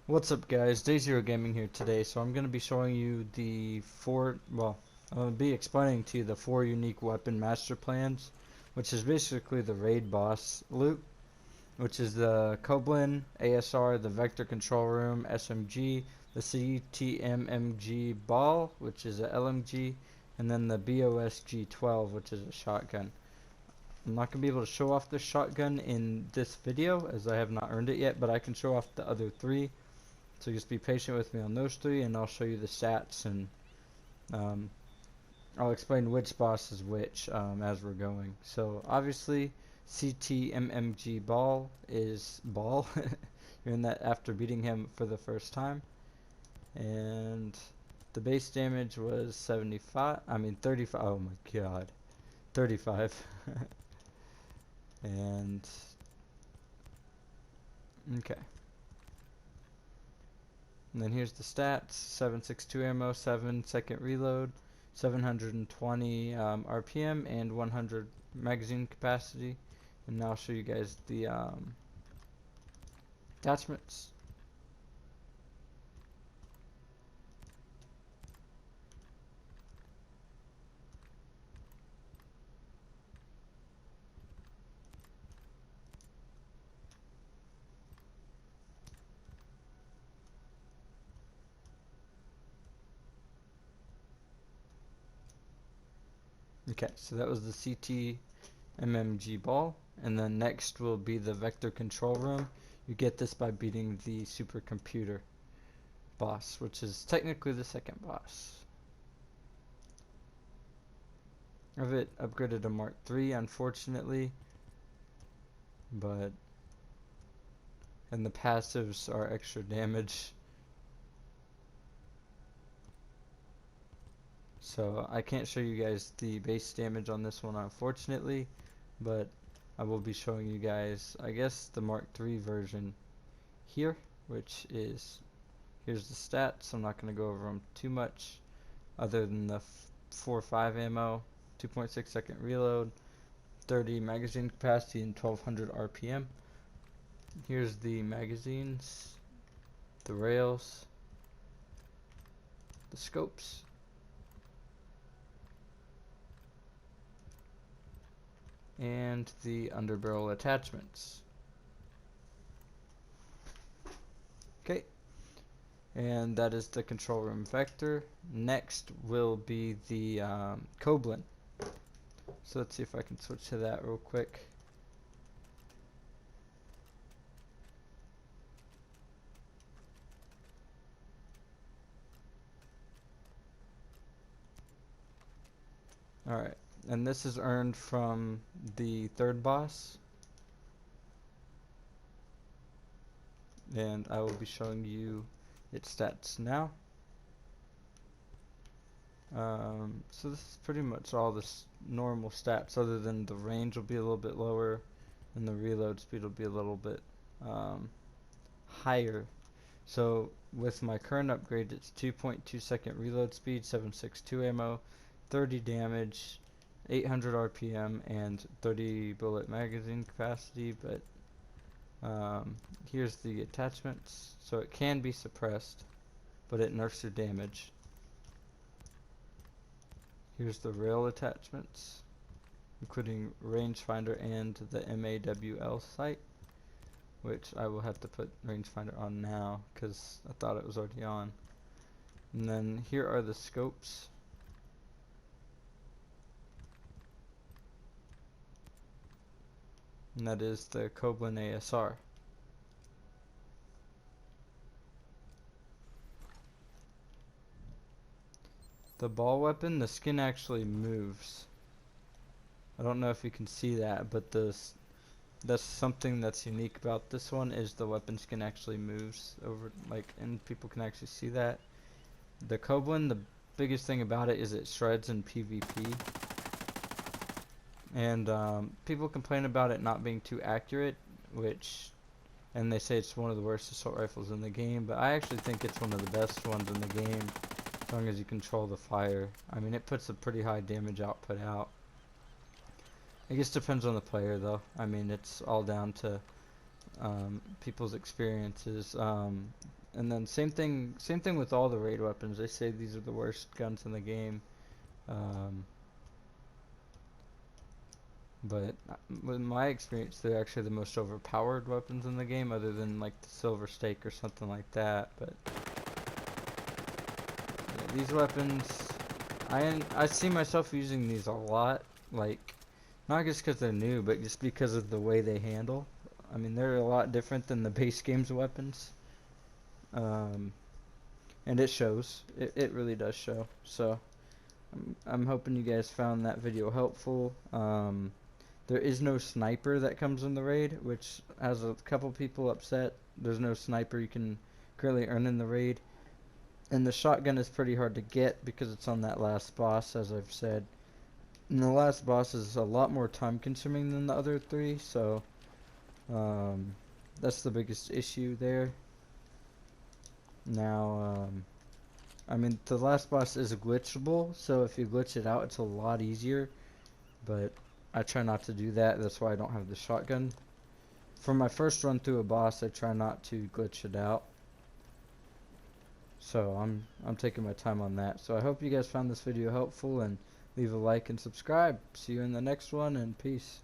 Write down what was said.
What's up guys, Day Zero Gaming here today. So I'm going to be showing you I'm going to be explaining to you the 4 unique weapon master plans, which is basically the raid boss loot, which is the Koblin, ASR, the Vector Control Room, SMG, the CTMMG Ball, which is a LMG, and then the BOSG-12, which is a shotgun. I'm not going to be able to show off this shotgun in this video as I have not earned it yet, but I can show off the other 3. So just be patient with me on those 3, and I'll show you the stats, and um, I'll explain which boss is which as we're going. So obviously, CTMMG Ball is Ball. You're in that after beating him for the first time, and the base damage was 35. Oh my god, 35. And okay. And then here's the stats: 7.62 ammo, 7-second reload, 720 RPM, and 100 magazine capacity. And now I'll show you guys the attachments. Okay, so that was the CTMMG Ball. And then next will be the Vector Control Room. You get this by beating the supercomputer boss, which is technically the second boss. I have it upgraded to Mark III, unfortunately, and the passives are extra damage. So I can't show you guys the base damage on this one, unfortunately, but I will be showing you guys, I guess, the Mark III version here, which is, here's the stats. I'm not going to go over them too much, other than the 4.5 ammo, 2.6 second reload, 30 magazine capacity, and 1200 RPM. Here's the magazines, the rails, the scopes, and the underbarrel attachments. Okay, and that is the control room vector. Next will be the Koblin. So let's see if I can switch to that real quick. Alright, and this is earned from the third boss, and I will be showing you its stats now. So this is pretty much all the normal stats, other than the range will be a little bit lower and the reload speed will be a little bit higher. So with my current upgrade, it's 2.2 second reload speed, 7.62 ammo, 30 damage, 800 RPM, and 30 bullet magazine capacity. But here's the attachments. So it can be suppressed, but it nerfs your damage. Here's the rail attachments, including rangefinder and the MAWL sight, which I will have to put rangefinder on now because I thought it was already on. And then here are the scopes. And that is the Koblin ASR. The ball weapon, the skin actually moves. I don't know if you can see that, but that's something that's unique about this one, is the weapon skin actually moves over, and people can actually see that. The Koblin, the biggest thing about it is it shreds in PvP. And people complain about it not being too accurate, and they say it's one of the worst assault rifles in the game, but I actually think it's one of the best ones in the game, as long as you control the fire. I mean, it puts a pretty high damage output out. I guess depends on the player though. I mean, it's all down to people's experiences. And then same thing with all the raid weapons. They say these are the worst guns in the game. Um, but with my experience, they're actually the most overpowered weapons in the game, other than like the Silver Stake or something like that. But yeah, these weapons, I see myself using these a lot. Like, not just because they're new, but just because of the way they handle. I mean, they're a lot different than the base game's weapons. Um, and it shows. It really does show. So I'm hoping you guys found that video helpful. There is no sniper that comes in the raid, which has a couple people upset. There's no sniper you can currently earn in the raid. And the shotgun is pretty hard to get because it's on that last boss, as I've said. And the last boss is a lot more time consuming than the other three, so that's the biggest issue there. Now, I mean, the last boss is glitchable, so if you glitch it out, it's a lot easier. But I try not to do that. That's why I don't have the shotgun. For my first run through a boss, I try not to glitch it out. So I'm taking my time on that. So I hope you guys found this video helpful, and leave a like and subscribe. See you in the next one, and peace.